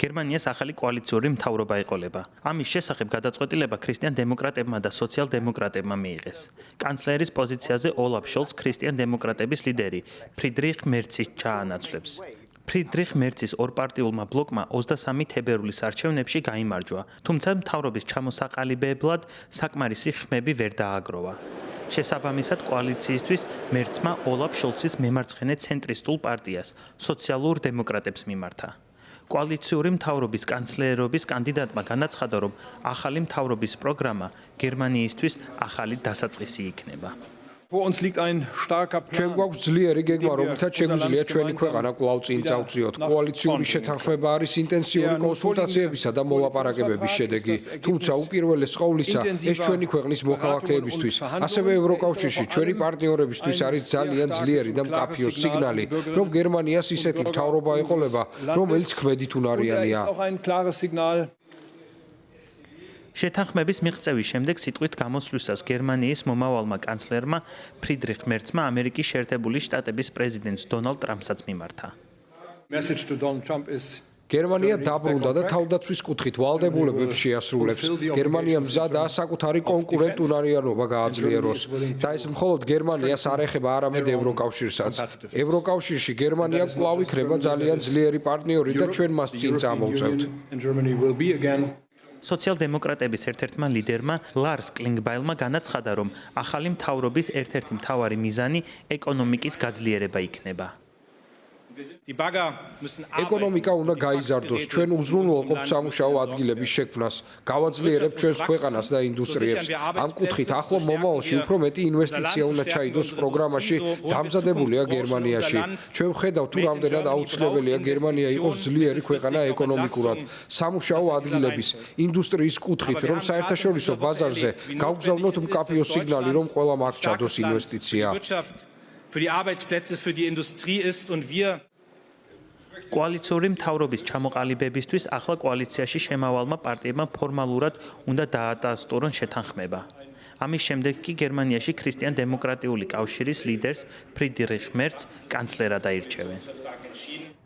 გერმანიას ახალი კოალიციური მთავრობა ეყოლება. ამის შესახებ გადაწყვეტილება ქრისტიან დემოკრატებმა და სოციალ-დემოკრატებმა მიიღეს. კანცლერის პოზიციაზე ოლაფ შოლცს ქრისტიან დემოკრატების ლიდერი ფრიდრიხ მერცი ჩაანაცვლებს. ფრიდრიხ მერცის ორპარტიულმა ბლოკმა 23 თებერვლის არჩევნებში გაიმარჯვა, თუმცა მთავრობის ჩამოსაყალიბებლად საკმარისი ხმები ვერ დააგროვა. შესაბამისად, კოალიციისთვის მერცმა ოლაფ შოლცის მემარცხენე ცენტრისტულ პარტიას, სოციალურ დემოკრატებს მიმართა. კოალიციური მთავრობის კანცლერობის კანდიდატმა განაცხადა, რომ ახალი მთავრობის პროგრამა გერმანიისთვის ახალი დასაწყისი იქნება. ჩვენ გვაქვს ძლიერი გეგმა, რომლითაც შეგვიძლია ჩვენი ქვეყანა კვლავ წინ წავწიოთ. კოალიციური შეთანხმება არის ინტენსიური კონსულტაციებისა და მოლაპარაკებების შედეგი. თუმცა უპირველეს ყოვლისა, ეს ჩვენი ქვეყნის მოქალაქეებისთვის, ასევე ევროკავშირში ჩვენი პარტნიორებისთვის არის ძალიან ძლიერი და მკაფიო სიგნალი, რომ გერმანიას ისეთი მთავრობა ეყოლება, რომელიც ქმედით უნარიანია. შეთანხმების მიღწევის შემდეგ სიტყვით გამოსვლისას გერმანიის მომავალმა კანცლერმა ფრიდრიხ მერცმა ამერიკის შეერთებული შტატების პრეზიდენტს დონალდ ტრამპსაც მიმართა. გერმანია დაბრუნდა და თავდაცვის კუთხით ვალდებულებებს შეასრულებს. გერმანია მზადაა საკუთარი კონკურენტ უნარიანობა გააძლიეროს და ეს მხოლოდ გერმანიას არ ეხება, არამედ ევროკავშირსაც. ევროკავშირში გერმანია კვლავ იქნება ძალიან ძლიერი პარტნიორი და ჩვენ მას წინ წამოვწევთ. სოციალ-დემოკრატების ერთ-ერთმა ლიდერმა ლარს კლინგბაილმა განაცხადა, რომ ახალი მთავრობის ერთ-ერთი მთავარი მიზანი ეკონომიკის გაძლიერება იქნება. ეკონომიკა უნდა გაიზარდოს, ჩვენ უზრუნველყოფთ სამუშაო ადგილების შექმნას, გავაძლიერებთ ჩვენს ქვეყანას და ინდუსტრიებს. ამ კუთხით ახლო მომავალში უფრო მეტი ინვესტიცია უნდა ჩაიდოს პროგრამაში დამზადებულია გერმანიაში. ჩვენ ვხედავთ, თუ რამდენად აუცილებელია გერმანია იყოს ძლიერი ქვეყანა ეკონომიკურად, სამუშაო ადგილების, ინდუსტრიის კუთხით, რომ საერთაშორისო ბაზარზე გავგზავნოთ მკაფიო სიგნალი, რომ ყველამ აქ ჩადოს ინვესტიცია. კოალიციური მთავრობის ჩამოყალიბებისთვის ახლა კოალიციაში შემავალმა პარტიებმა ფორმალურად უნდა დაადასტურონ შეთანხმება. ამის შემდეგ კი გერმანიაში ქრისტიან დემოკრატიული კავშირის ლიდერს ფრიდრიხ მერცს კანცლერად აირჩევენ.